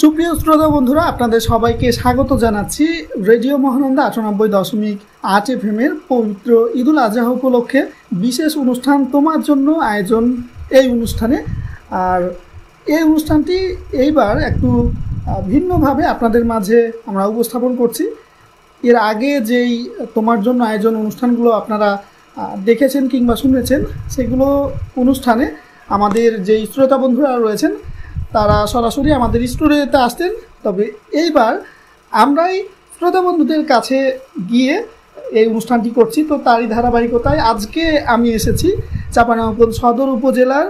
সুপ্রিয় শ্রোতা বন্ধুরা, আপনাদের সবাইকে স্বাগত জানাচ্ছি রেডিও মহানন্দা ৯৮.৮ FM এর পবিত্র ঈদুল আজহা উপলক্ষে বিশেষ অনুষ্ঠান তোমার জন্য আয়োজন এই অনুষ্ঠানে। আর এই অনুষ্ঠানটি এইবার একটু ভিন্নভাবে আপনাদের মাঝে আমরা উপস্থাপন করছি। এর আগে যেই তোমার জন্য আয়োজন অনুষ্ঠানগুলো আপনারা দেখেছেন কিংবা শুনেছেন, সেগুলো অনুষ্ঠানে আমাদের যেই শ্রোতা বন্ধুরা রয়েছেন তারা সরাসরি আমাদের স্টুডিওতে আসতেন। তবে এইবার আমরাই শ্রোতা বন্ধুদের কাছে গিয়ে এই অনুষ্ঠানটি করছি। তো তারই ধারাবাহিকতায় আজকে আমি এসেছি চাঁপাইনবাবগঞ্জ সদর উপজেলার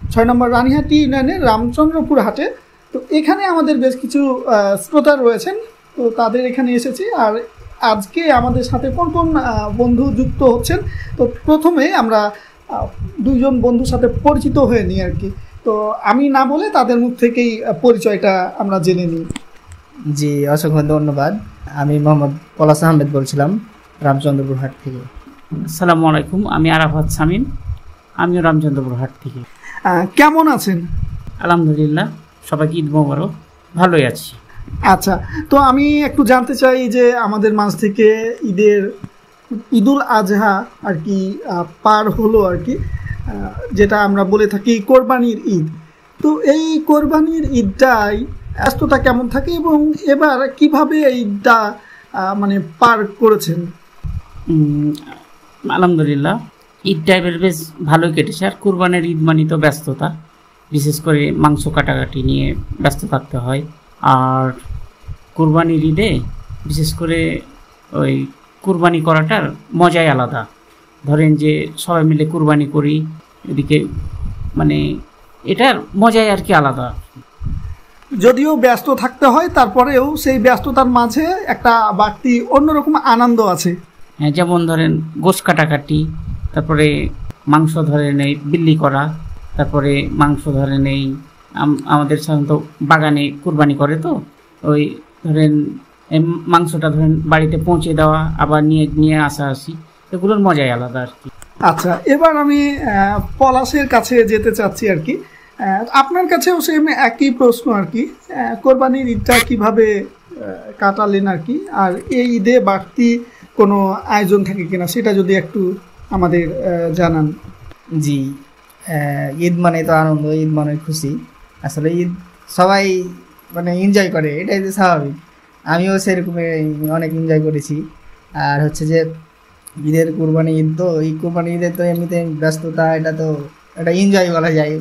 ৬ নম্বর রানীহাটি ইউনিয়নের রামচন্দ্রপুর হাটে। তো এখানে আমাদের বেশ কিছু শ্রোতা রয়েছেন, তো তাদের এখানে এসেছি। আর আজকে আমাদের সাথে কোন কোন বন্ধু যুক্ত হচ্ছেন, তো প্রথমে আমরা দুইজন বন্ধুর সাথে পরিচিত হয়ে নিই আর কি। তো আমি না বলে তাদের মুখ থেকেই পরিচয়টা আমরা জেনে নিই। জি, অসংখ্য ধন্যবাদ। আমি মোহাম্মদ পলাশ আহমেদ বলছিলাম রামচন্দ্রপুর হাট থেকে। আসসালামু আলাইকুম, আমি আরাফাত শামীম, আমিও রামচন্দ্রপুর হাট থেকে। কেমন আছেন? আলহামদুলিল্লাহ, সবাইকে ঈদ মোবারক। ভালোই আছি। আচ্ছা, তো আমি একটু জানতে চাই যে আমাদের মাঝ থেকে ঈদুল আজহা আর কি পার হলো আর কি, যেটা আমরা বলে থাকি কোরবানির ঈদ। তো এই কোরবানির ঈদটাই ব্যস্ততা কেমন থাকে এবং এবার কিভাবে এই ঈদটা মানে পার করেছেন? আলহামদুলিল্লাহ, ঈদটা এবার বেশ ভালোই কেটেছে। আর কোরবানির ঈদ মানে তো ব্যস্ততা, বিশেষ করে মাংস কাটাকাটি নিয়ে ব্যস্ত থাকতে হয়। আর কোরবানির ঈদে বিশেষ করে ওই কোরবানি করাটার মজাই আলাদা। ধরেন যে সবাই মিলে কোরবানি করি, এদিকে মানে এটার মজাই আর কি আলাদা। যদিও ব্যস্ত থাকতে হয়, তারপরেও সেই ব্যস্ততার মাঝে একটা বাড়তি অন্যরকম আনন্দ আছে। হ্যাঁ, যেমন ধরেন গোশ কাটাকাটি, তারপরে মাংস ধরে নেই বিল্লি করা, তারপরে মাংস ধরে নেই আমাদের সাধারণত বাগানে কোরবানি করে। তো ওই ধরেন মাংসটা ধরেন বাড়িতে পৌঁছে দেওয়া, আবার নিয়ে আসি, এগুলোর মজাই আলাদা আর কি। আচ্ছা, এবার আমি পলাশের কাছে যেতে চাচ্ছি আর কি। আপনার কাছেও সেম একই প্রশ্ন আর কি, কোরবানির ঈদটা কিভাবে কাটালেন আর কি, আর এই ঈদে বাড়তি কোনো আয়োজন থাকে কিনা সেটা যদি একটু আমাদের জানান। জি, ঈদ মানে তো আনন্দ, ঈদ মানে খুশি। আসলে ঈদ সবাই মানে এনজয় করে, এটাই তো স্বাভাবিক। আমিও সেরকমই অনেক এনজয় করেছি। আর হচ্ছে যে ঈদের কোরবানি ঈদ, তো এই কোরবানি ঈদের তো এমনিতে ব্যস্ততা, এটা তো এটা এনজয় বলা যায়।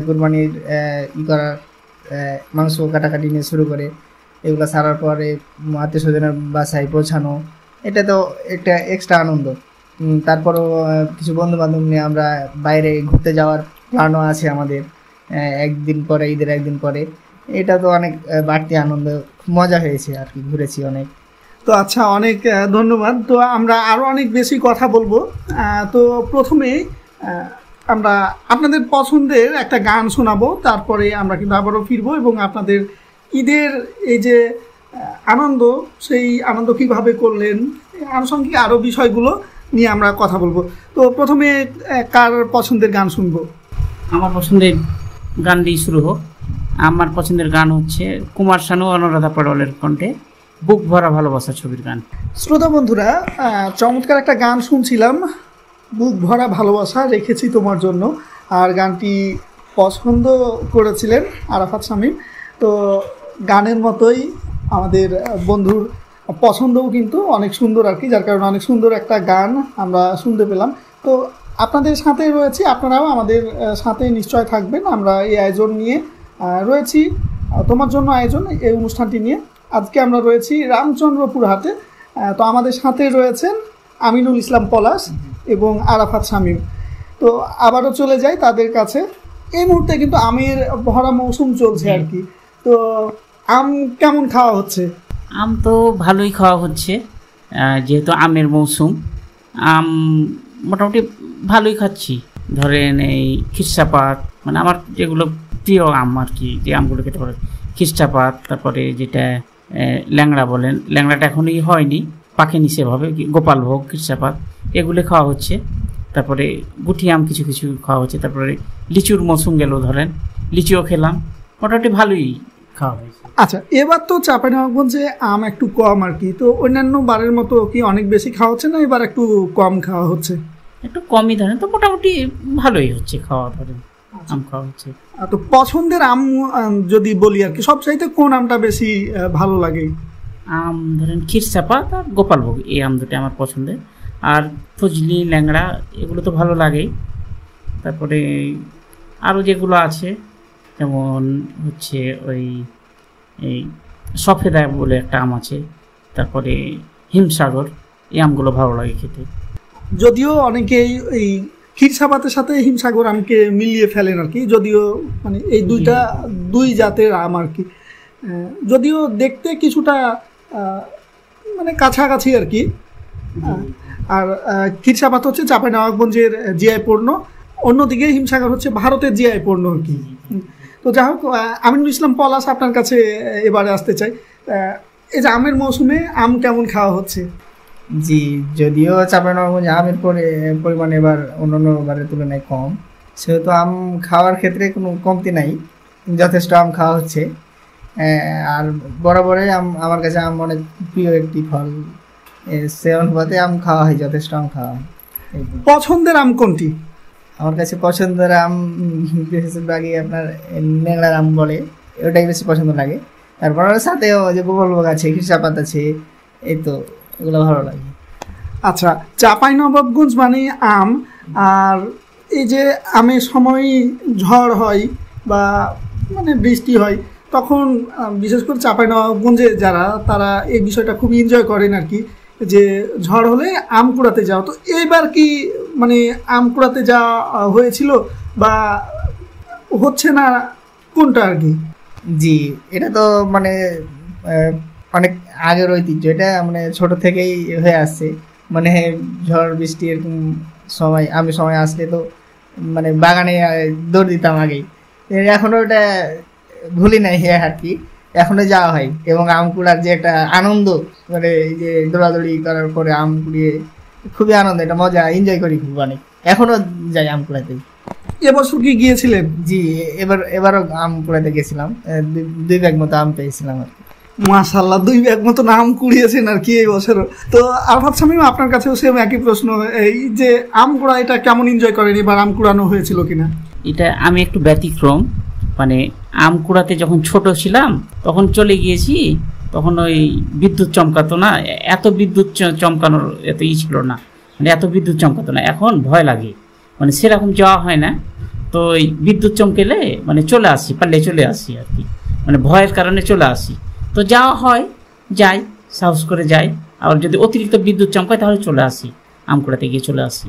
কোরবানির করার মাংস কাটাকাটি নিয়ে শুরু করে এগুলো সারার পরে আত্মীয় স্বজনের বাসায় পৌঁছানো, এটা তো একটা এক্সট্রা আনন্দ। তারপরও কিছু বন্ধু বান্ধব নিয়ে আমরা বাইরে ঘুরতে যাওয়ার প্ল্যানও আছে আমাদের একদিন পরে, ঈদের একদিন পরে। এটা তো অনেক বাড়তি আনন্দ, মজা হয়েছে আর কি, ঘুরেছি অনেক। তো আচ্ছা, অনেক ধন্যবাদ। তো আমরা আরও অনেক বেশি কথা বলবো। তো প্রথমেই আমরা আপনাদের পছন্দের একটা গান শোনাবো, তারপরে আমরা কিন্তু আবারও ফিরবো এবং আপনাদের ঈদের এই যে আনন্দ, সেই আনন্দ কীভাবে করলেন, আনুষঙ্গিক আরও বিষয়গুলো নিয়ে আমরা কথা বলবো। তো প্রথমে কার পছন্দের গান শুনবো? আমার পছন্দের গান দিয়ে শুরু হোক। আমার পছন্দের গান হচ্ছে কুমার শানু, অনুরাধা পডওয়ালের কণ্ঠে বুক ভরা ভালোবাসা ছবির গান। শ্রোতা বন্ধুরা, চমৎকার একটা গান শুনছিলাম, বুক ভরা ভালোবাসা রেখেছি তোমার জন্য। আর গানটি পছন্দ করেছিলেন আরাফাত শামীম। তো গানের মতোই আমাদের বন্ধুর পছন্দও কিন্তু অনেক সুন্দর আর কি, যার কারণে অনেক সুন্দর একটা গান আমরা শুনতে পেলাম। তো আপনাদের সাথে রয়েছি, আপনারাও আমাদের সাথে নিশ্চয় থাকবেন। আমরা এই আয়োজন নিয়ে রয়েছি, তোমার জন্য আয়োজন এই অনুষ্ঠানটি নিয়ে। আজকে আমরা রয়েছি রামচন্দ্রপুর হাটে। তো আমাদের সাথে রয়েছেন আমিনুল ইসলাম পলাশ এবং আরাফাত শামীম। তো আবারও চলে যাই তাদের কাছে। এই মুহূর্তে কিন্তু আমের ভরা মৌসুম চলছে আর কি। তো আম কেমন খাওয়া হচ্ছে? আম তো ভালোই খাওয়া হচ্ছে, যেহেতু আমের মৌসুম। আম মোটামুটি ভালোই খাচ্ছি। ধরেন এই খিরসাপাত, মানে আমার যেগুলো প্রিয় আম আর কি, যে আমগুলো খেতে পারে, খিরসাপাত, তারপরে যেটা ল্যাংড়া বলেন, ল্যাংড়াটা এখনই হয়নি, পাকেনি সেভাবে, গোপালভোগ, খিরসাপাত, এগুলো খাওয়া হচ্ছে। তারপরে গুটি আম কিছু কিছু খাওয়া হচ্ছে। তারপরে লিচুর মৌসুম গেল, ধরেন লিচুও খেলাম, মোটামুটি ভালোই খাওয়া হয়েছে। আচ্ছা, এবার তো চাঁপাইনবাবগঞ্জে আম একটু কম আর কি, তো অন্যান্য বারের মতো কি অনেক বেশি খাওয়া হচ্ছে না এবার একটু কম খাওয়া হচ্ছে? একটু কমই ধরেন, তো মোটামুটি ভালোই হচ্ছে খাওয়া, ধরেন আম খাওয়া হচ্ছে। তো পছন্দের আম যদি বলি আর কি, সবচাইতে কোন আমটা বেশি ভালো লাগে? আম ধরেন ক্ষীরসাপাত আর গোপালভোগ, এই আম দুটো আমার পছন্দের। আর ফজলি, ল্যাংড়া এগুলো তো ভালো লাগেই। তারপরে আরও যেগুলো আছে যেমন হচ্ছে ওই এই সফেদা বলে একটা আম আছে, তারপরে হিমসাগর, এই আমগুলো ভালো লাগে খেতে। যদিও অনেকেই এই ক্ষীরসাপাতের সাথে হিমসাগর আমকে মিলিয়ে ফেলেন আর কি, যদিও মানে এই দুই জাতের আম আর কি, যদিও দেখতে কিছুটা মানে কাছাকাছি আর কি। আর ক্ষীরসাপাত হচ্ছে চাঁপাইনবাবগঞ্জের জিআই পণ্য, অন্যদিকে হিমসাগর হচ্ছে ভারতের জিআই পণ্য আর কি। তো যাই হোক, আমিনুল ইসলাম পলাশ, আপনার কাছে এবারে আসতে চাই, এই যে আমের মৌসুমে আম কেমন খাওয়া হচ্ছে? জি, যদিও চাঁপাইনবাবগঞ্জে আমের পরিমাণ এবার অন্যান্য বারের তুলনায় কম, সেহেতু আম খাওয়ার ক্ষেত্রে কোনো কমতি নাই, যথেষ্ট আম খাওয়া হচ্ছে। আর বরাবরই আমার কাছে আম অনেক প্রিয় একটি ফল, সে অনুপাতে আম খাওয়া হয়, যথেষ্ট আম খাওয়া হয়। পছন্দের আম কোনটি? আমার কাছে পছন্দের আম বেশিরভাগই আপনার ল্যাংড়ার আম বলে, ওটাই বেশি পছন্দ লাগে। তারপর সাথেও যে গোপালভোগ আছে, ক্ষীরসাপাত আছে, এই তো এগুলো ভালো লাগে। আচ্ছা, চাঁপাইনবাবগঞ্জ মানে আম, আর এই যে আমের সময় ঝড় হয় বা মানে বৃষ্টি হয়, তখন বিশেষ করে চাঁপাইনবাবগঞ্জে যারা, তারা এই বিষয়টা খুব এনজয় করেন আর কি, যে ঝড় হলে আম কুড়াতে যাও। তো এইবার কি মানে আম কুড়াতে যাওয়া হয়েছিল বা হচ্ছে না, কোনটা আর কি? জি, এটা তো মানে অনেক আগের ঐতিহ্য, এটা মানে ছোট থেকেই হয়ে আসছে। মানে ঝড় বৃষ্টি এরকম সময় আসলে তো মানে বাগানে দৌড় দিতাম আগেই, এখনো ওটা ভুলি নাই আর কি, এখনো যাওয়া হয়। এবং আম কুড়ার যে একটা আনন্দ, মানে এই যে দৌড়াদৌড়ি করার পরে আম কুড়িয়ে খুবই আনন্দ, এটা মজা, এনজয় করি খুব অনেক, এখনো যাই আম কুড়াতে। এবছর কি গিয়েছিলেন? জি, এবারও আম কুড়াতে গেছিলাম, 2 ব্যাগ মতো আম পেয়েছিলাম আর কি। মাশাআল্লাহ, 2 ব্যাগ মতো আম কুড়িয়েছেন আর কি এই বছর। তো আরফাত শামীম, আপনার কাছেও সেম একই প্রশ্ন, এই যে আম কুড়া এটা কেমন এনজয় করেন, এবার আম কুড়ানো হয়েছিল কিনা? এটা আমি একটু ব্যতিক্রম, মানে আম কুড়াতে যখন ছোট ছিলাম তখন চলে গিয়েছি, তখন ওই বিদ্যুৎ চমকাতো না, এত বিদ্যুৎ চমকানোর এত ছিল না, মানে এত বিদ্যুৎ চমকাতো না। এখন ভয় লাগে, মানে সেরকম যাওয়া হয় না। তো ওই বিদ্যুৎ চমকেলে মানে চলে আসি, পারলে চলে আসি আর কি, মানে ভয়ের কারণে চলে আসি। তো যাওয়া হয়, যাই, সাহস করে যাই, আর যদি অতিরিক্ত বিদ্যুৎ চমকায় তাহলে চলে আসি, আম কুড়াতে গিয়ে চলে আসি।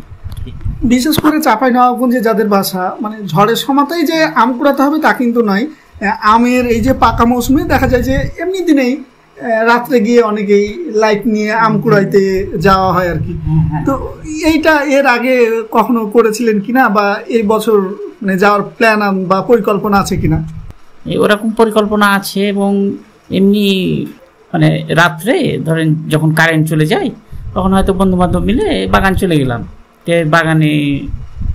বিশেষ করে চাঁপাইনবাবগঞ্জে যাদের বাসা, মানে ঝড়ের সময়তেই যে আম কুড়াতে হবে তা কিন্তু নয়। আমের এই যে পাকা মৌসুমে দেখা যায় যে এমনি দিনেই রাত্রে গিয়ে অনেকেই লাইট নিয়ে আম কুড়াইতে যাওয়া হয় আর কি। তো এইটা এর আগে কখনো করেছিলেন কিনা, বা এই বছর মানে যাওয়ার প্ল্যান বা পরিকল্পনা আছে কিনা? ওরকম পরিকল্পনা আছে, এবং এমনি মানে রাত্রে ধরেন যখন কারেন্ট চলে যায় তখন হয়তো বন্ধু বান্ধব মিলে বাগান চলে গেলাম, বাগানে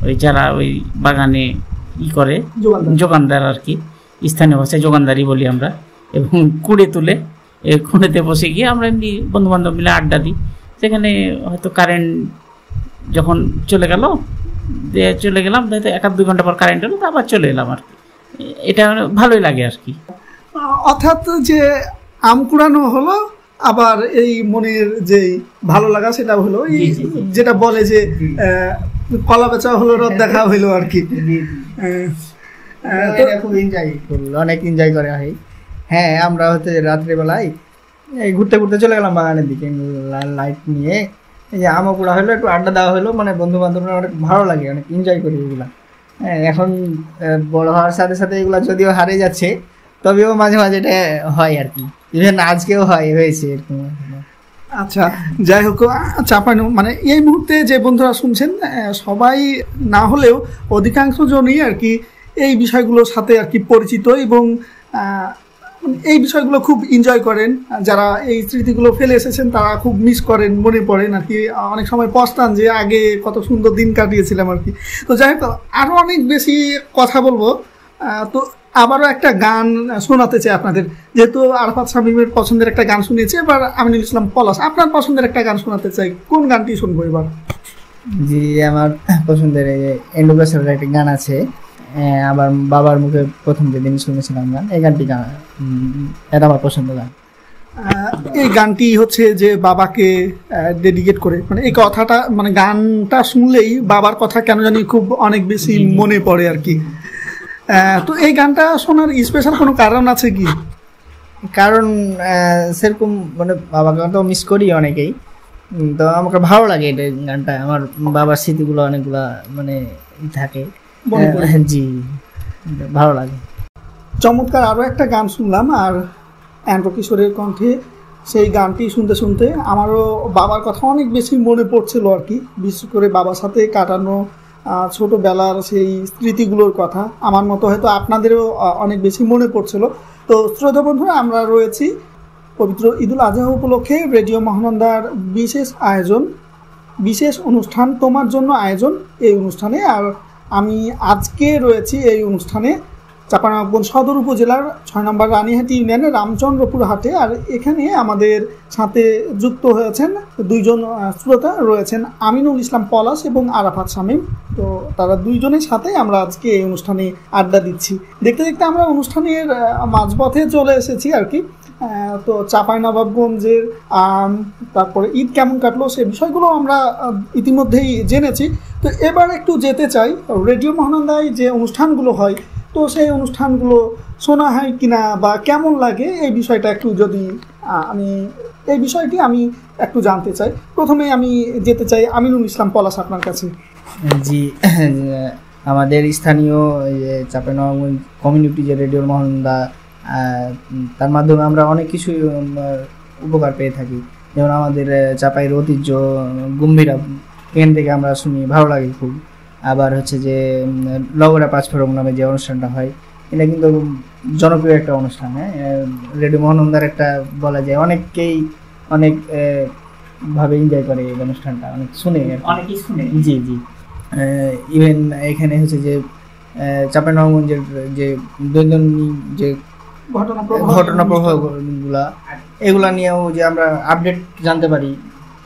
ওই যারা ওই বাগানে করে যোগানদার আর কি, স্থানীয় ভাষায় যোগানদারি বলি আমরা, এবং কুড়ে তুলে খুঁড়েতে বসে গিয়ে আমরা এমনি বন্ধু বান্ধব মিলে আড্ডা দিই। সেখানে হয়তো কারেন্ট যখন চলে গেলাম, হয়তো 1-2 ঘন্টা পর কারেন্ট এলো, তো আবার চলে এলাম আর কি। এটা ভালোই লাগে আর কি। অর্থাৎ যে আম কুড়ানো হলো, আবার এই মনের যে ভালো লাগা সেটা হলো, যেটা বলে যে কলা বেচা হলো, রথ দেখা হইলো আর কি। খুব এনজয় করলো, অনেক এনজয় করা হয়। হ্যাঁ, আমরা হচ্ছে রাত্রিবেলায় এই ঘুরতে চলে গেলাম বাগানের দিকে লাইট নিয়ে, এই যে আমও কুড়া হলো, একটু আড্ডা দেওয়া হলো, মানে বন্ধু বান্ধবরা অনেক ভালো লাগে, অনেক এনজয় করি এগুলা। হ্যাঁ, এখন বড় হওয়ার সাথে সাথে এগুলা যদিও হারিয়ে যাচ্ছে, তবেও মাঝে মাঝে এটা হয় আর কি, ইভেন আজকেও হয়েছে এরকম। আচ্ছা, যাই হোক, চাপানো মানে এই মুহূর্তে যে বন্ধুরা শুনছেন, সবাই না হলেও অধিকাংশ জনই আর কি এই বিষয়গুলোর সাথে আর কি পরিচিত, এবং এই বিষয়গুলো খুব এনজয় করেন। যারা এই স্মৃতিগুলো ফেলে এসেছেন তারা খুব মিস করেন, মনে পড়েন আর কি, অনেক সময় পস্তান যে আগে কত সুন্দর দিন কাটিয়েছিলাম আর কি। তো যাই হোক, আরও অনেক বেশি কথা বলবো, তো আবারও একটা গান শোনাতে চাই আপনাদের, যেহেতু আরাফাত শামীমের পছন্দের একটা গান শুনিয়েছি, এবার আমিনুল ইসলাম পলাশ আপনার পছন্দের একটা গান শোনাতে চাই, কোন গানটি শুনবো এবার? জি, আমার পছন্দের এন্ডু ব্যাসারের একটা গান আছে, আমার বাবার মুখে প্রথম যেদিন শুনেছিলাম গান, এই গানটি এটা আমার পছন্দের গান। এই গানটি হচ্ছে যে বাবাকে ডেডিকেট করে, মানে এই কথাটা, মানে গানটা শুনলেই বাবার কথা কেন জানি খুব অনেক বেশি মনে পড়ে আর কি। তো এই গানটা শোনার স্পেশাল কোনো কারণ আছে কি? কারণ সেরকম মানে বাবাকে তো মিস করি অনেকেই, তো আমাকে ভালো লাগে এটা গানটা, আমার বাবার স্মৃতিগুলো অনেকগুলা মানে থাকে। জি, ভালো লাগে। চমৎকার, আরও একটা গান শুনলাম, আর অ্যান্ড্রু কিশোরের কণ্ঠে সেই গানটি শুনতে শুনতে আমারও বাবার কথা অনেক বেশি মনে পড়ছিল আর কি, বিশেষ করে বাবার সাথে কাটানো ছোটোবেলার সেই স্মৃতিগুলোর কথা আমার মতো হয়তো আপনাদেরও অনেক বেশি মনে পড়ছিল। তো শ্রোতা বন্ধুরা, আমরা রয়েছি পবিত্র ঈদুল আজহা উপলক্ষে রেডিও মহানন্দার বিশেষ আয়োজন, বিশেষ অনুষ্ঠান তোমার জন্য আয়োজন, এই অনুষ্ঠানে। আর আমি আজকে রয়েছি এই অনুষ্ঠানে চাঁপাইনবাবগঞ্জ সদর উপজেলার 6 নম্বর রানীহাটি ইউনিয়নের রামচন্দ্রপুর হাটে। আর এখানে আমাদের সাথে যুক্ত হয়েছেন দুইজন শ্রোতা রয়েছেন, আমিনুল ইসলাম পলাশ এবং আরাফাত শামীম। তো তারা দুইজনের সাথে আমরা আজকে এই অনুষ্ঠানে আড্ডা দিচ্ছি। দেখতে দেখতে আমরা অনুষ্ঠানের মাঝপথে চলে এসেছি আর কি। তো চাঁপাইনবাবগঞ্জের তারপরে ঈদ কেমন কাটলো সে বিষয়গুলো আমরা ইতিমধ্যেই জেনেছি। তো এবার একটু যেতে চাই রেডিও মহানন্দায় যে অনুষ্ঠানগুলো হয়, তো সেই অনুষ্ঠানগুলো শোনা হয় কিনা বা কেমন লাগে, এই বিষয়টা একটু যদি আমি একটু জানতে চাই। প্রথমে আমি যেতে চাই আমিনুল ইসলাম পলাশ আপনার কাছে। জি, আমাদের স্থানীয় চাঁপাইনবাবগঞ্জ কমিউনিটি যে রেডিও মহানন্দা, তার মাধ্যমে আমরা অনেক কিছু উপকার পেয়ে থাকি। যেমন আমাদের চাঁপাইয়ের ঐতিহ্য গম্ভীরা, এখান থেকে আমরা শুনি, ভালো লাগে খুব। আবার হচ্ছে যে লগড়া পাঁচফোড়ন নামে যে অনুষ্ঠানটা হয়, এটা কিন্তু জনপ্রিয় একটা অনুষ্ঠান। রেডিও মহানন্দার একটা বলা যায় অনেককেই অনেক ভাবে এনজয় করে এই অনুষ্ঠানটা, অনেক শুনে, অনেকেই শুনে। জি জি, ইভেন এখানে হচ্ছে যে চাঁপাইনবাবগঞ্জের যে দৈনন্দিন যে ঘটনা প্রবাহগুলা, এগুলা নিয়েও যে আমরা আপডেট জানতে পারি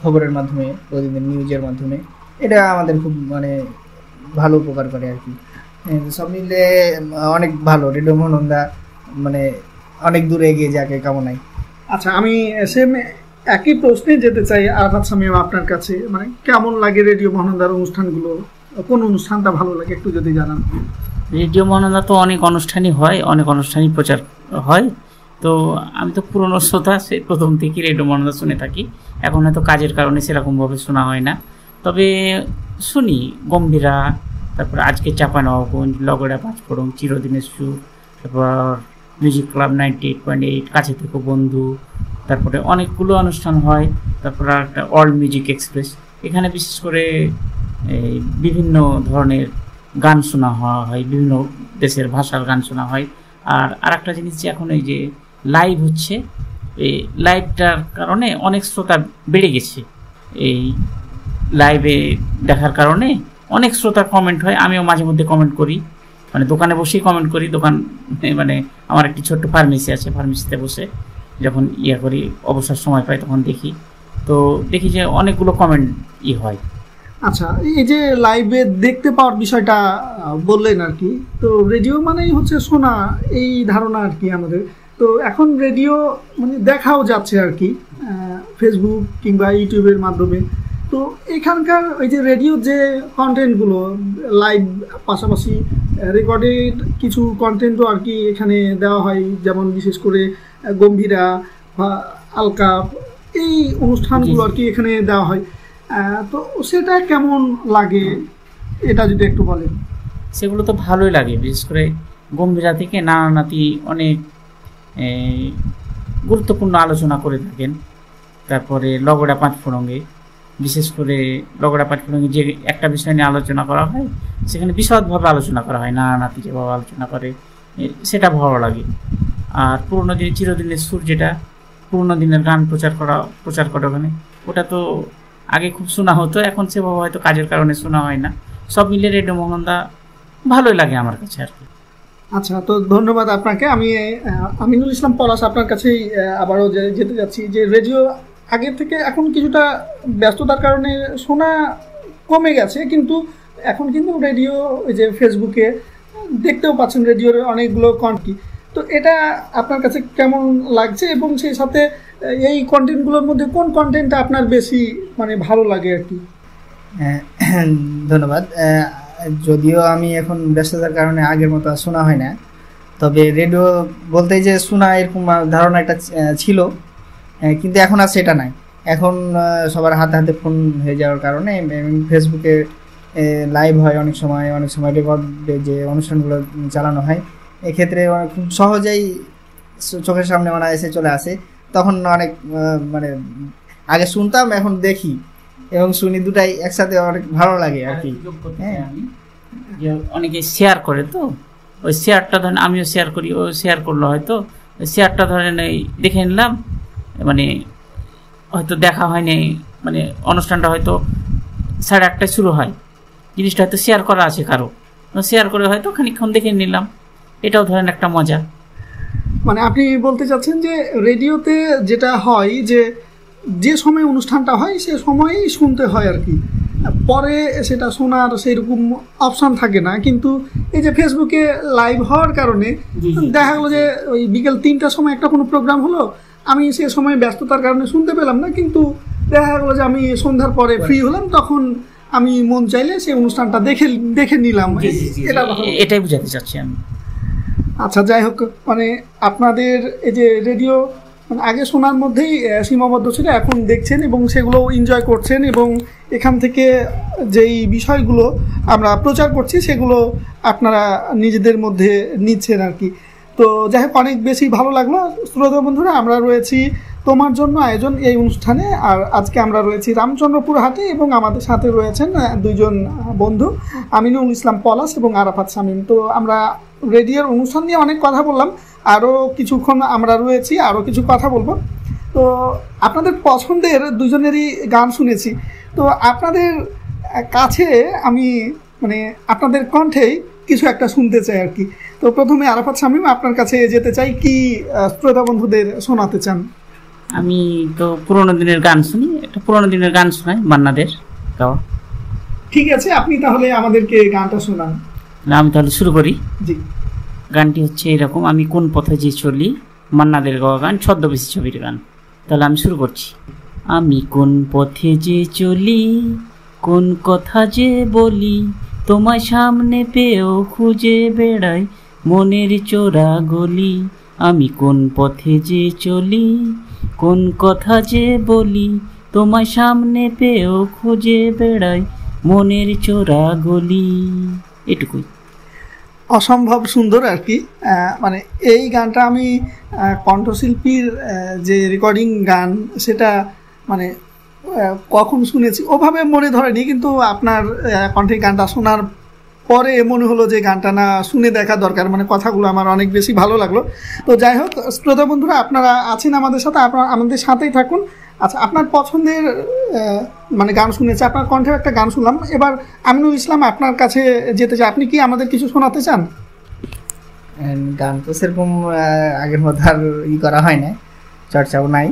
খবরের মাধ্যমে, প্রতিদিন নিউজের মাধ্যমে, এটা আমাদের খুব মানে ভালো উপকার করে আর কি। সব মিলে অনেক ভালো, রেডিও মহানন্দা মানে অনেক দূরে এগিয়ে যাকে কামনায়। আচ্ছা, আমি সেম একই প্রশ্নে যেতে চাই আরাফাত শামীম আপনার কাছে, মানে কেমন লাগে রেডিও মহানন্দার অনুষ্ঠানগুলো, কোন অনুষ্ঠানটা ভালো লাগে একটু যদি জানান। রেডিও মহানন্দা তো অনেক অনুষ্ঠানই হয়, অনেক অনুষ্ঠানই প্রচার হয়। তো আমি তো পুরনো শ্রোতা, সেই প্রথম থেকেই রেডিও মহানন্দা শুনে থাকি। এখন হয়তো কাজের কারণে সেরকমভাবে শোনা হয় না, তবে শুনি গম্ভীরা, তারপর আজকে চাঁপাইনবাবগঞ্জ, লগড়া পাঁচফোড়ন, চিরদিনের সুর, তারপর মিউজিক ক্লাব 98.8, কাছে থেকে বন্ধু, তারপরে অনেকগুলো অনুষ্ঠান হয়। তারপর একটা ওয়ার্ল্ড মিউজিক এক্সপ্রেস, এখানে বিশেষ করে বিভিন্ন ধরনের গান শোনা হয়, বিভিন্ন দেশের ভাষার গান শোনা হয়। আর একটা জিনিস যে এখন এই যে লাইভ হচ্ছে, এই লাইভটার কারণে অনেক শ্রোতা বেড়ে গেছে। এই লাইভে দেখার কারণে অনেক শ্রোতার কমেন্ট হয়, আমিও মাঝে মধ্যে কমেন্ট করি, মানে দোকানে বসেই কমেন্ট করি। দোকান মানে আমার একটি ছোট্ট ফার্মেসি আছে, ফার্মেসিতে বসে যখন করি, অবসর সময় পাই তখন দেখি, তো দেখি যে অনেকগুলো কমেন্ট হয়। আচ্ছা, এই যে লাইভে দেখতে পাওয়ার বিষয়টা বললেন আর কি, তো রেডিও মানেই হচ্ছে শোনা, এই ধারণা আর কি আমাদের। তো এখন রেডিও মানে দেখাও যাচ্ছে আর কি, ফেসবুক কিংবা ইউটিউবের মাধ্যমে। তো এখানকার ওই যে রেডিও যে কন্টেন্টগুলো লাইভ, পাশাপাশি রেকর্ডেড কিছু কন্টেন্টও আর কি এখানে দেওয়া হয়, যেমন বিশেষ করে গম্ভীরা বা আলকা, এই অনুষ্ঠানগুলো আর কি এখানে দেওয়া হয়। তো সেটা কেমন লাগে এটা যদি একটু বলেন। সেগুলো তো ভালোই লাগে, বিশেষ করে গম্ভীরা থেকে নানানাতি অনেক গুরুত্বপূর্ণ আলোচনা করে থাকেন। তারপরে লগড়া পাঁচফোড়নে, বিশেষ করে লগড়া পাঁচফোড়নে যে একটা বিষয় নিয়ে আলোচনা করা হয়, সেখানে বিশদভাবে আলোচনা করা হয়, নানানাতি যেভাবে আলোচনা করে, সেটা ভালো লাগে। আর পুরোনো দিনের চিরদিনের সুর, যেটা পুরোনো দিনের গান প্রচার করে ওখানে, ওটা তো আগে খুব শোনা হতো, এখন সেভাবে হয়তো কাজের কারণে শোনা হয় না। সব মিলে রেডিও মহানন্দা ভালোই লাগে আমার কাছে আর কি। আচ্ছা, তো ধন্যবাদ আপনাকে। আমি আমিনুল ইসলাম পলাশ আপনার কাছেই আবারও যেতে যাচ্ছি যে রেডিও আগের থেকে এখন কিছুটা ব্যস্ততার কারণে শোনা কমে গেছে, কিন্তু এখন কিন্তু রেডিও ওই যে ফেসবুকে দেখতেও পাচ্ছেন রেডিওর অনেকগুলো কন্টেন্ট। তো এটা আপনার কাছে কেমন লাগছে, এবং সেই সাথে এই কন্টেন্টগুলোর মধ্যে কোন কন্টেন্টটা আপনার বেশি মানে ভালো লাগে আর কি? ধন্যবাদ। যদিও আমি এখন ব্যস্ততার কারণে আগের মতো শোনা হয় না, তবে রেডিও বলতে যে শোনা এরকম ধারণা একটা ছিল, কিন্তু এখন আর সেটা নাই। এখন সবার হাতে হাতে ফোন হয়ে যাওয়ার কারণে ফেসবুকে লাইভ হয়, অনেক সময় রেকর্ডে যে অনুষ্ঠানগুলো চালানো হয়, এক্ষেত্রে খুব সহজেই চোখের সামনে মানে এসে চলে আসে। তখন অনেক মানে আগে শুনতাম, এখন দেখি এবং শুনি, দুটাই একসাথে অনেক ভালো লাগে আর কি। অনেকে শেয়ার করে, তো ওই শেয়ারটা ধরেন আমিও শেয়ার করি, ও শেয়ার করলো, হয়তো ওই শেয়ারটা ধরেন এই দেখে নিলাম, মানে হয়তো দেখা হয়নি, মানে অনুষ্ঠানটা হয়তো 8:30টায় শুরু হয়, জিনিসটা হয়তো শেয়ার করা আছে কারো, শেয়ার করে হয়তো খানিকক্ষণ দেখে নিলাম, এটাও ধরেন একটা মজা। মানে আপনি বলতে চাচ্ছেন যে রেডিওতে যেটা হয় যে সময় অনুষ্ঠানটা হয় সে সময়ই শুনতে হয় আর কি, পরে সেটা শোনার সেরকম অপশান থাকে না। কিন্তু এই যে ফেসবুকে লাইভ হওয়ার কারণে দেখা গেলো যে ওই বিকেল 3টার সময় একটা কোনো প্রোগ্রাম হলো, আমি সে সময় ব্যস্ততার কারণে শুনতে পেলাম না, কিন্তু দেখা গেলো যে আমি সন্ধ্যার পরে ফ্রি হলাম, তখন আমি মন চাইলে সেই অনুষ্ঠানটা দেখে নিলাম। এটাই বুঝাতে চাচ্ছি আমি। আচ্ছা, যাই হোক, মানে আপনাদের এই যে রেডিও মানে আগে শোনার মধ্যেই সীমাবদ্ধ ছিল, এখন দেখছেন এবং সেগুলো এনজয় করছেন, এবং এখান থেকে যেই বিষয়গুলো আমরা প্রচার করছি সেগুলো আপনারা নিজেদের মধ্যে নিচ্ছেন আর কি। তো যাই হোক, অনেক বেশি ভালো লাগলো। শ্রোতা বন্ধুরা, আমরা রয়েছি তোমার জন্য আয়োজন এই অনুষ্ঠানে, আর আজকে আমরা রয়েছি রামচন্দ্রপুর হাটে, এবং আমাদের সাথে রয়েছেন দুইজন বন্ধু, আমিনুল ইসলাম পলাশ এবং আরাফাত শামীম। তো আমরা রেডিওর অনুষ্ঠান নিয়ে অনেক কথা বললাম, আরও কিছুক্ষণ আমরা রয়েছি, আরও কিছু কথা বলবো। তো আপনাদের পছন্দের দুজনেরই গান শুনেছি, তো আপনাদের কাছে আমি মানে আপনাদের কণ্ঠেই কিছু একটা শুনতে চাই আর কি। তো প্রথমে আরাফাত শামীম, আপনার কাছে যেতে চাই, কি শ্রোতা বন্ধুদের শোনাতে চান? আমি তো পুরোনো দিনের গান শুনি, একটা পুরোনো দিনের গান শোনাই, মান্নাদের গাওয়া। ঠিক আছে, আপনি তাহলে আমাদেরকে গানটা শোনান। আমি তাহলে শুরু করি। জি। গানটি হচ্ছে এরকম, আমি কোন পথে যে চলি, মান্নাদের গাওয়া গান, ছদ্মবেশী ছবির গান। তাহলে আমি শুরু করছি। আমি কোন পথে যে চলি, কোন কথা যে বলি, তোমায় সামনে পেয়েও খুঁজে বেড়াই মনের চোরা গলি। আমি কোন পথে যে চলি, কোন কথা যে বলি, তোমায় সামনে পেয়েও খুঁজে বেড়াই মনের চোরা গলি। এটুকুই। অসম্ভব সুন্দর আর কি। মানে এই গানটা আমি কণ্ঠশিল্পীর যে রেকর্ডিং গান সেটা মানে কখন শুনেছি ওভাবে মনে ধরেনি, কিন্তু আপনার কণ্ঠে গানটা শোনার পরে মনে হলো যে গানটা না শুনে দেখা দরকার, মানে কথাগুলো আমার অনেক বেশি ভালো লাগলো। তো যাই হোক, শ্রোতা বন্ধুরা, আপনারা আছেন আমাদের সাথে, আপনারা আমাদের সাথেই থাকুন। আচ্ছা, আপনার পছন্দের মানে গান শুনেছে, আপনার কণ্ঠে একটা গান শুনলাম। এবার আমিনুল ইসলাম, আপনার কাছে যেতে চাই, আপনি কি আমাদের কিছু শোনাতে চান? গান তো সেরকম আগের মতো আর করা হয় না, চর্চাও নাই,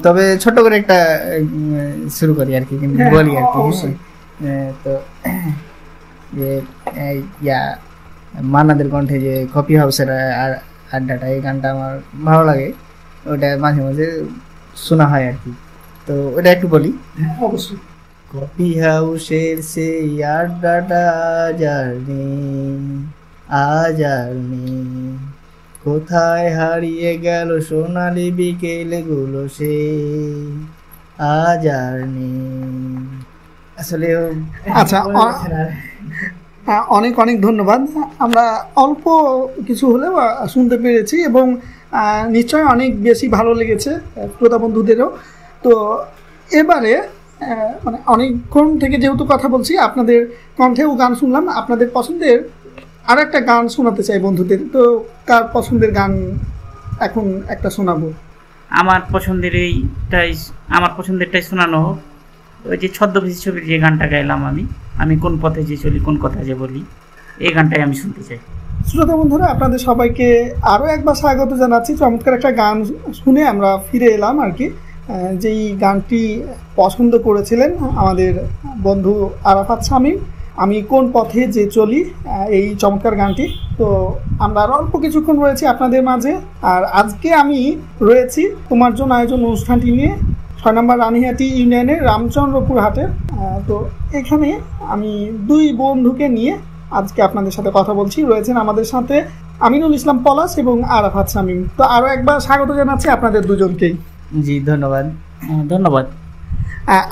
তবে ছোট করে একটা শুরু করি আর কি, কিন্তু বলি আর কি। তো যে মান্নাদের কণ্ঠে যে কফি হাউসের আড্ডাটা, এই গানটা আমার ভালো লাগে, ওটা মাঝে মাঝে শোনা হয় আর কি। তো ওটা একটু বলি। অবশ্যই। কফি হাউসের সেই আড্ডাটা আজ আর নেই, কোথায় হারিয়ে গেল সোনালি বিকেল গুলো, সে আজ আর নেই। আসলে আচ্ছা, অনেক অনেক ধন্যবাদ। আমরা অল্প কিছু হলেও শুনতে পেরেছি, এবং নিশ্চয়ই অনেক বেশি ভালো লেগেছে শ্রোতা বন্ধুদেরও। তো এবারে মানে অনেকক্ষণ থেকে যেহেতু কথা বলছি, আপনাদের কণ্ঠেও গান শুনলাম, আপনাদের পছন্দের আর একটা গান শোনাতে চাই বন্ধুদের। তো কার পছন্দের গান এখন একটা শোনাবো? আমার পছন্দেরটাই শোনানো হোক। ওই যে ছদ্মবেশী ছবির যে গানটা গাইলাম, আমি কোন পথে যে চলি, কোন কথা যে বলি, এই গানটাই আমি শুনতে চাই। শ্রোতা বন্ধুরা, আপনাদের সবাইকে আরও একবার স্বাগত জানাচ্ছি। চমৎকার একটা গান শুনে আমরা ফিরে এলাম আর কি। যেই গানটি পছন্দ করেছিলেন আমাদের বন্ধু আরাফাত শামীম, আমি কোন পথে যে চলি, এই চমৎকার গানটি। তো আমরা আর অল্প কিছুক্ষণ রয়েছি আপনাদের মাঝে। আর আজকে আমি রয়েছি তোমার জন্য আয়োজন অনুষ্ঠানটি নিয়ে 6 নম্বর রানীহাটি ইউনিয়নের রামচন্দ্রপুর হাটে। তো এখানে আমি দুই বন্ধুকে নিয়ে আজকে আপনাদের সাথে কথা বলছি। রয়েছেন আমাদের সাথে আমিনুল ইসলাম পলাশ এবং আরাফাত শামীম। তো আরও একবার স্বাগত জানাচ্ছি আপনাদের দুজনকেই। জি ধন্যবাদ। ধন্যবাদ।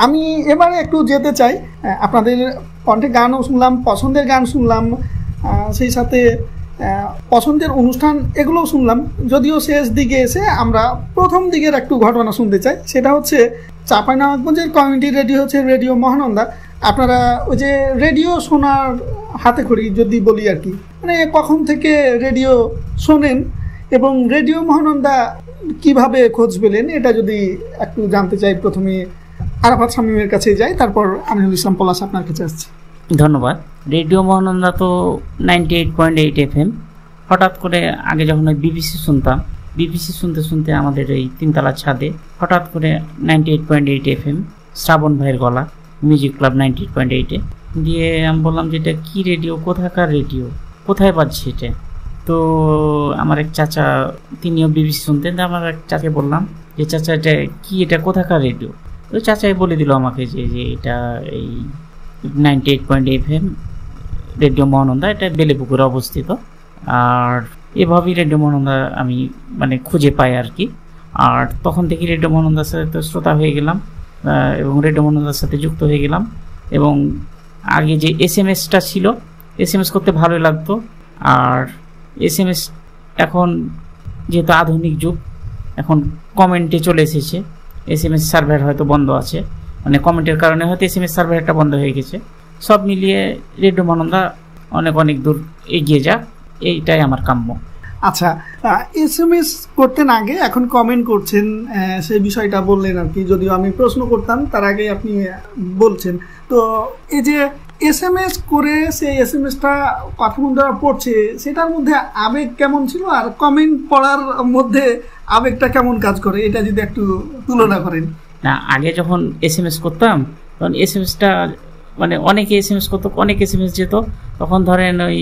আমি এবারে একটু যেতে চাই, আপনাদের কণ্ঠে গানও শুনলাম, পছন্দের গান শুনলাম, সেই সাথে পছন্দের অনুষ্ঠান এগুলোও শুনলাম। যদিও শেষ দিকে এসে আমরা প্রথম দিকের একটু ঘটনা শুনতে চাই। সেটা হচ্ছে চাঁপাইনবাবগঞ্জের কমিউনিটি রেডিও হচ্ছে রেডিও মহানন্দা। আপনারা ওই যে রেডিও শোনার হাতে খড়ি যদি বলি আর কি, মানে কখন থেকে রেডিও শোনেন এবং রেডিও মহানন্দা কিভাবে খোঁজ পেলেন, এটা যদি একটু জানতে চাই। প্রথমে আরাফাত শামীমের কাছে যাই, তারপর আমিনুল ইসলাম পলাশ আপনার কাছে আসছি। ধন্যবাদ। রেডিও মহানন্দা তো 98.8 FM। হঠাৎ করে আগে যখন ওই বিবিসি শুনতাম, বিবিসি শুনতে শুনতে আমাদের এই তিনতলার ছাদে হঠাৎ করে 98.8 FM শ্রাবণ ভাইয়ের গলা, মিউজিক ক্লাব 98.8-এ দিয়ে আমি বললাম যে এটা কী রেডিও, কোথাকার রেডিও, কোথায় পাচ্ছি এটা। তো আমার এক চাচা, তিনিও বিবিসি শুনতেন। আমার এক চাচাকে বললাম যে চাচা এটা কি, এটা কোথাকার রেডিও। তো চাচাই বলে দিল আমাকে যে এটা এই 98.8 FM রেডিও মহানন্দা, এটা বেলেপুকুরে অবস্থিত। আর এভাবেই রেডিও মহানন্দা আমি মানে খুঁজে পাই আর কি। আর তখন থেকে রেডিও মহানন্দার সাথে তো শ্রোতা হয়ে গেলাম এবং রেডিও মহানন্দার সাথে যুক্ত হয়ে গেলাম। এবং আগে যে SMS-টা ছিল, SMS করতে ভালোই লাগতো। আর SMS এখন যেহেতু আধুনিক যুগ, এখন কমেন্টে চলে এসেছে। SMS সার্ভার হয়তো বন্ধ আছে, মানে কমেন্টের কারণে হয়তো SMS সার্ভারটা বন্ধ হয়ে গেছে। সব মিলিয়ে রেডিও মহানন্দা অনেক অনেক দূর এগিয়ে যাক, এইটাই আমার কাম্য। আচ্ছা, SMS করতেন আগে, এখন কমেন্ট করছেন, সেই বিষয়টা বললেন আর কি। যদিও আমি প্রশ্ন করতাম তার আগে আপনি বলছেন। তো এই যে SMS করে সেই SMS-টা কথা বন্ধুরা পড়ছে, সেটার মধ্যে আবেগ কেমন ছিল, আর কমেন্ট পড়ার মধ্যে আবেগটা কেমন কাজ করে, এটা যদি একটু তুলনা করেন। না, আগে যখন SMS করতাম তখন SMS-টা মানে অনেকে SMS করতো, অনেক SMS যেত। তখন ধরেন ওই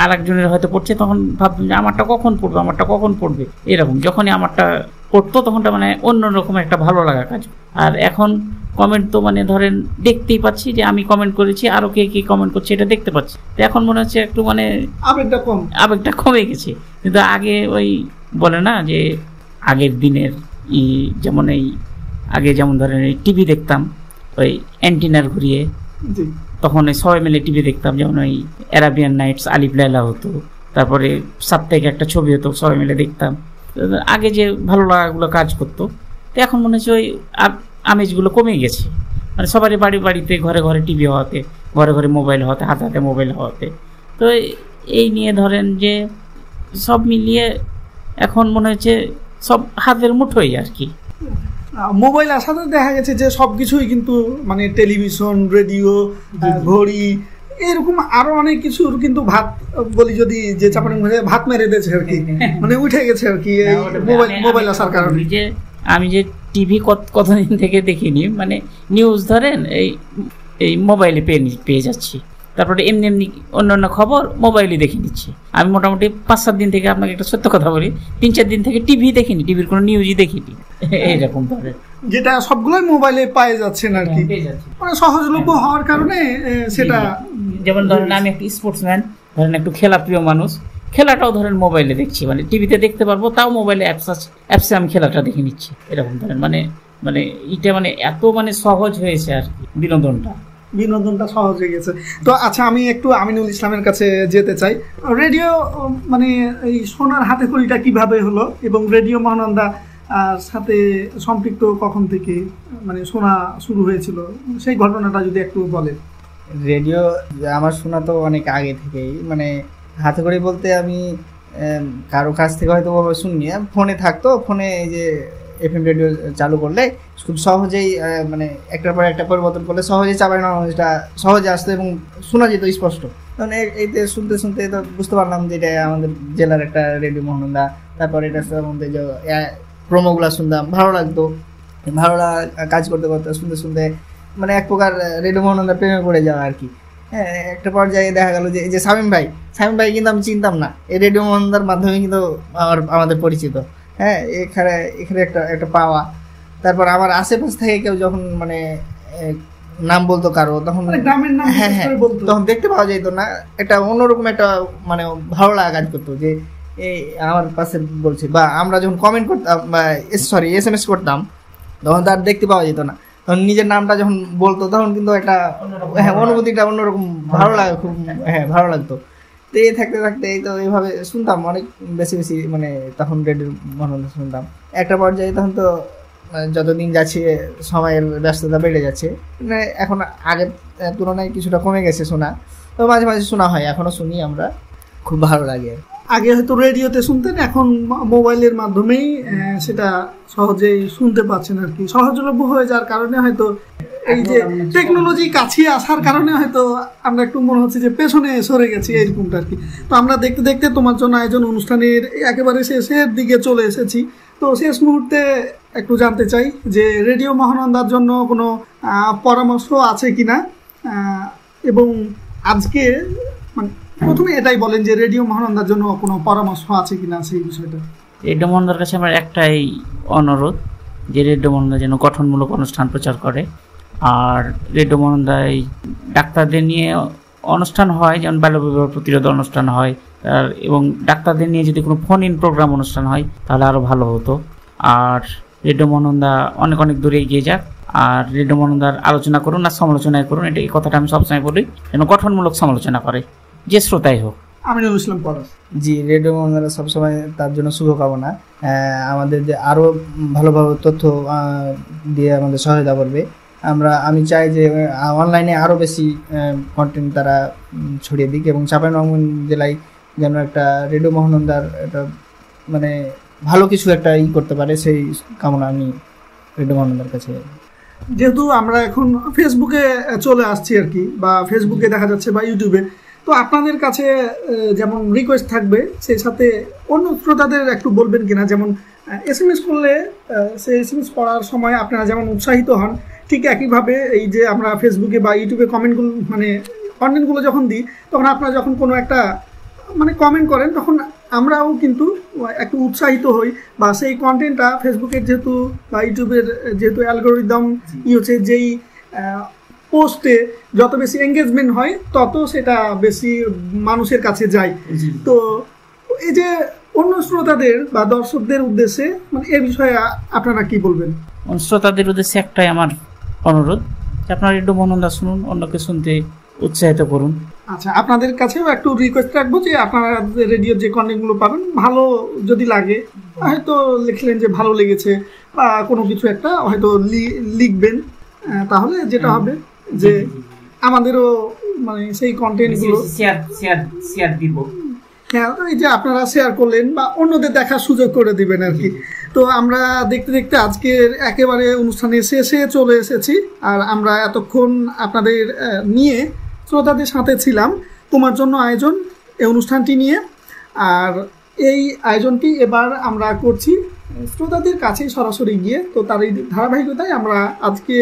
আর একজনের হয়তো পড়ছে, তখন ভাবতাম যে আমারটা কখন পড়বে, আমারটা কখন পড়বে, এরকম। যখনই আমারটা পড়তো তখনটা মানে অন্যরকম একটা ভালো লাগা কাজ। আর এখন কমেন্ট তো মানে ধরেন দেখতেই পাচ্ছি যে আমি কমেন্ট করেছি, আরও কে কে কমেন্ট করছে এটা দেখতে পাচ্ছি। তো এখন মনে হচ্ছে একটু মানে আবেগটা কমে গেছে। কিন্তু আগে ওই বলে না যে আগের দিনের যেমন এই আগে যেমন ধরেন এই টিভি দেখতাম ওই অ্যান্টিনার ঘুরিয়ে, তখন ওই সবাই মিলে টিভি দেখতাম। যেমন ওই অ্যারাবিয়ান নাইটস, আলিফ লায়লা হতো, তারপরে সাপ্তাহিক একটা ছবি হতো, সবাই মিলে দেখতাম। আগে যে ভালো লাগাগুলো কাজ করতো। তো এখন মনে হচ্ছে ওই আমেজগুলো কমে গেছে। মানে সবারই বাড়ি বাড়িতে, ঘরে ঘরে টিভি হওয়াতে, ঘরে ঘরে মোবাইল হওয়াতে, হাতে হাতে মোবাইল হওয়াতে, তো এই নিয়ে ধরেন যে সব মিলিয়ে এখন মনে হচ্ছে সব হাতের মুঠোই আর কি। মোবাইল আসাতে দেখা গেছে যে সবকিছুই কিন্তু মানে টেলিভিশন, রেডিও, ঘড়ি, এরকম আরো অনেক কিছুর কিন্তু ভাত বলি যদি যে চাপানি ভাত মেরে দিয়েছে আর কি, মানে উঠে গেছে আর কি মোবাইল আসার কারণে। যে আমি যে টিভি কতদিন থেকে দেখিনি, মানে নিউজ ধরেন এই মোবাইলে পেয়ে যাচ্ছি। তারপরে এমনি এমনি অন্য খবর মোবাইলে দেখে নিচ্ছি। আমি মোটামুটি 5-7 দিন থেকে, আপনাকে একটা সত্য কথা বলি, 3-4 দিন থেকে টিভি দেখিনি, টিভির কোনো নিউজই দেখিনি, এইরকম ধরে, যেটা সবগুলোই মোবাইলে পায়ে যাচ্ছেন আর কি, মানে সহজলভ্য হওয়ার কারণে সেটা। যেমন ধরেন আমি একটা স্পোর্টসম্যান, ধরেন একটু খেলা প্রিয় মানুষ, খেলাটাও ধরেন মোবাইলে দেখছি, মানে টিভিতে দেখতে পারবো, তাও মোবাইলে অ্যাপসে আমি খেলাটা দেখে নিচ্ছি, এরকম ধরেন। মানে এটা মানে এত মানে সহজ হয়েছে আর কি, বিনোদনটা সহজ হয়ে গেছে। তো আচ্ছা, আমি একটু আমিনুল ইসলামের কাছে যেতে চাই। রেডিও মানে এই সোনার হাতে খড়িটা কিভাবে হলো এবং রেডিও মহানন্দা সাথে সম্পৃক্ত কখন থেকে মানে শোনা শুরু হয়েছিল, সেই ঘটনাটা যদি একটু বলেন। রেডিও আমার শোনা তো অনেক আগে থেকেই, মানে হাতে খড়ি বলতে আমি কারো কাছ থেকে হয়তো শুনিনি, ফোনে থাকতো, ফোনে এই যে FM রেডিও চালু করলে খুব সহজেই মানে একটার পর একটা পরিবর্তন করলে সহজেই চাঁপাইনবাবগঞ্জটা সহজে আসতো এবং শোনা যেত স্পষ্ট। তখন এইতে শুনতে শুনতে তো বুঝতে পারলাম যে এটা আমাদের জেলার একটা রেডিও মহানন্দা। তারপর এটার মধ্যে যে প্রোমোগুলো শুনতাম, ভালো লাগতো। ভালো কাজ করতে করতে শুনতে শুনতে মানে এক প্রকার রেডিও মহানন্দা প্রেমে পড়ে যাওয়া আর কি। হ্যাঁ, একটা পর্যায়ে দেখা গেল যে এই যে শামীম ভাই কিন্তু আমি চিনতাম না, এই রেডিও মহানন্দার মাধ্যমে কিন্তু আমাদের পরিচিত। হ্যাঁ, এখানে একটা পাওয়া। তারপর আমার আশেপাশ থেকে কেউ যখন মানে নাম বলতো কারো, তখন হ্যাঁ তখন দেখতে পাওয়া যেত না, একটা অন্যরকম একটা মানে ভালো লাগা কাজ করতো যে এই আমার পাশে বলছে। বা আমরা যখন কমেন্ট করতাম বা SMS করতাম, তখন তার দেখতে পাওয়া যেত না, তখন নিজের নামটা যখন বলতো তখন কিন্তু একটা অনুভূতিটা অন্যরকম ভালো লাগে, খুব ভালো লাগতো। তো এই থাকতে থাকতে এই তো এইভাবে শুনতাম অনেক বেশি মানে তখন রেডিও মহানন্দা শুনতাম। একটা পর্যায়ে তখন তো যতদিন যাচ্ছে সময়ের ব্যস্ততা বেড়ে যাচ্ছে, মানে এখন আগের তুলনায় কিছুটা কমে গেছে শোনা, তো মাঝে মাঝে শোনা হয়, এখনো শুনি আমরা, খুব ভালো লাগে। আগে হয়তো রেডিওতে শুনতেন, এখন মোবাইলের মাধ্যমেই সেটা সহজেই শুনতে পাচ্ছেন আর কি। সহজলভ্য হয়ে যাওয়ার কারণে হয়তো এই যে টেকনোলজি কাছে আসার কারণে হয়তো আমরা একটু মনে হচ্ছে যে পেছনে সরে গেছি এরকমটা আর কি। তো আমরা দেখতে দেখতে তোমার জন্য আয়োজন অনুষ্ঠানের একেবারে শেষের দিকে চলে এসেছি। তো শেষ মুহূর্তে একটু জানতে চাই যে রেডিও মহানন্দার জন্য কোনো পরামর্শ আছে কিনা, এবং আজকে মানে প্রথমে এটাই বলেন যে রেডিও মহানন্দার জন্য কোনো পরামর্শ আছে কিনা সেই বিষয়টা। রেডিও মহানন্দার কাছে আমার একটাই অনুরোধ যে রেডিও মহানন্দা যেন গঠনমূলক অনুষ্ঠান প্রচার করে। আর রেডিও মহানন্দায় ডাক্তারদের নিয়ে অনুষ্ঠান হয়, যেমন বাল্যবিবাহ প্রতিরোধ অনুষ্ঠান হয়, এবং ডাক্তারদের নিয়ে যদি কোনো ফোন ইন প্রোগ্রাম অনুষ্ঠান হয় তাহলে আরও ভালো হতো। আর রেডিও মহানন্দা অনেক অনেক দূরে এগিয়ে যাক, আর রেডিও মহানন্দার আলোচনা করুন আর সমালোচনায় করুন, এটা এই কথাটা আমি সবসময় বলি, যেন গঠনমূলক সমালোচনা করে যে শ্রোতাই হোক। আমিনুল ইসলাম পলাশ। জি, রেডিও মহানন্দা সবসময় তার জন্য শুভকামনা, আমাদের যে আরও ভালো ভালো তথ্য দিয়ে আমাদের সহায়তা করবে। আমি চাই যে অনলাইনে আরও বেশি কন্টেন্ট তারা ছড়িয়ে দিক, এবং চাঁপাইনবাবগঞ্জ জেলায় যেন একটা রেডিও মহানন্দার একটা মানে ভালো কিছু একটা করতে পারে, সেই কামনা আমি রেডিও মহানন্দার কাছে। যেহেতু আমরা এখন ফেসবুকে চলে আসছি আর কি, বা ফেসবুকে দেখা যাচ্ছে বা ইউটিউবে, তো আপনাদের কাছে যেমন রিকোয়েস্ট থাকবে, সেই সাথে অন্য শ্রোতাদের একটু বলবেন কিনা, যেমন SMS করলে সেই SMS পড়ার সময় আপনারা যেমন উৎসাহিত হন, ঠিক একইভাবে এই যে আমরা ফেসবুকে বা ইউটিউবে কমেন্টগুলো মানে কন্টেন্টগুলো যখন দিই, তখন আপনারা যখন কোনো একটা মানে কমেন্ট করেন, তখন আমরাও কিন্তু একটু উৎসাহিত হই, বা সেই কন্টেন্টটা ফেসবুকের যেহেতু বা ইউটিউবের যেহেতু অ্যালগোরিদম হচ্ছে, যেই পোস্টে যত বেশি এঙ্গেজমেন্ট হয় তত সেটা বেশি মানুষের কাছে যায়। তো এই যে অন্য শ্রোতাদের বা দর্শকদের উদ্দেশ্যে মানে এ বিষয়ে আপনারা কি বলবেন? শ্রোতাদের উদ্দেশ্যে একটাই আমার অনুরোধ যে আপনারা রেডিও মহানন্দা শুনুন, অন্যকে শুনতে উৎসাহিত করুন। আচ্ছা, আপনাদের কাছেও একটু রিকোয়েস্ট রাখবো যে আপনারা রেডিওর যে কন্টেন্টগুলো পাবেন, ভালো যদি লাগে হয়তো লিখলেন যে ভালো লেগেছে, বা কোনো কিছু একটা হয়তো লিখবেন, তাহলে যেটা হবে যে আমাদেরও মানে সেই কন্টেন্টগুলো শেয়ার দিব। হ্যাঁ, এই যে আপনারা শেয়ার করলেন বা অন্যদের দেখার সুযোগ করে দিবেন আর কি। তো আমরা দেখতে দেখতে আজকের একেবারে অনুষ্ঠানের শেষে চলে এসেছি, আর আমরা এতক্ষণ আপনাদের নিয়ে শ্রোতাদের সাথে ছিলাম তোমার জন্য আয়োজন এই অনুষ্ঠানটি নিয়ে। আর এই আয়োজনটি এবার আমরা করছি শ্রোতাদের কাছেই সরাসরি গিয়ে। তো তার এই ধারাবাহিকতায় আমরা আজকে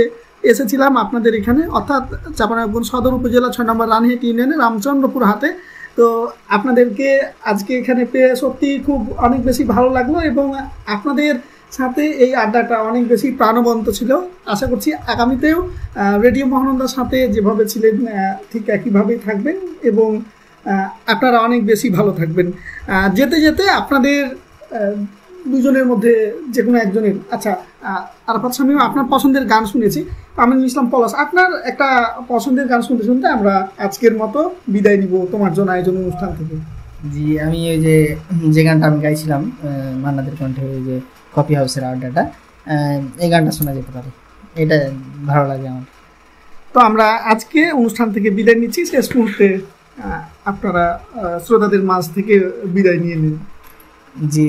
এসেছিলাম আপনাদের এখানে, অর্থাৎ চাঁপাইনবাবগঞ্জ সদর উপজেলা 6 নম্বর রানহেট ইউনিয়নের রামচন্দ্রপুর হাটে। তো আপনাদেরকে আজকে এখানে পেয়ে সত্যি খুব অনেক বেশি ভালো লাগলো, এবং আপনাদের সাথে এই আড্ডাটা অনেক বেশি প্রাণবন্ত ছিল। আশা করছি আগামীতেও রেডিও মহানন্দার সাথে যেভাবে ছিলেন ঠিক একইভাবেই থাকবেন, এবং আপনারা অনেক বেশি ভালো থাকবেন। যেতে যেতে আপনাদের দুজনের মধ্যে যে কোনো একজনের, আচ্ছা আরাফাত শামীম, আপনার পছন্দের গান শুনেছি, আমিনুল ইসলাম পলাশ, আপনার একটা পছন্দের গান শুনতে শুনতে আমরা আজকের মতো বিদায় নিব তোমার জন্য আয়োজন অনুষ্ঠান থেকে। জি, আমি ওই যে গানটা আমি গাইছিলাম মান্নাদের কণ্ঠে, ওই যে কফি হাউসের আড্ডাটা, এই গানটা শোনা যেতে পারে, এটা ভালো লাগে আমার। তো আমরা আজকে অনুষ্ঠান থেকে বিদায় নিচ্ছি। শেষ মুহূর্তে আপনারা শ্রোতাদের মাঝ থেকে বিদায় নিয়ে নিন। জি,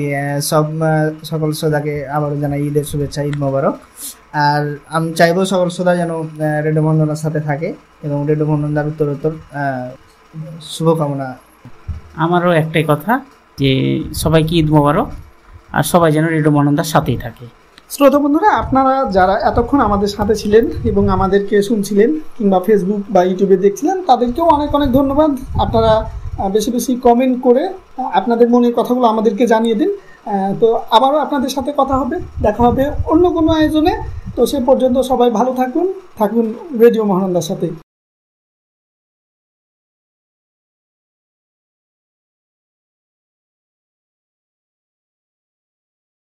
সকল শ্রোতাকে আবারও জানাই ঈদের শুভেচ্ছা, ঈদ মোবারক। আর আমি চাইবো সকল শ্রোতা যেন রেডিও মহানন্দার সাথে থাকে এবং রেডিও মহানন্দার উত্তরোত্তর শুভকামনা। আমারও একটাই কথা যে সবাইকে ঈদ মোবারক, আর সবাই যেন রেডিও মহানন্দার সাথেই থাকে। শ্রোতা বন্ধুরা, আপনারা যারা এতক্ষণ আমাদের সাথে ছিলেন এবং আমাদেরকে শুনছিলেন কিংবা ফেসবুক বা ইউটিউবে দেখছিলেন, তাদেরকেও অনেক অনেক ধন্যবাদ। আপনারা বেশি বেশি কমেন্ট করে আপনাদের মনের কথাগুলো আমাদেরকে জানিয়ে দিন। তো আবারও আপনাদের সাথে কথা হবে, দেখা হবে অন্য কোনো আয়োজনে। তো সে পর্যন্ত সবাই ভালো থাকুন রেডিও মহানন্দার সাথে।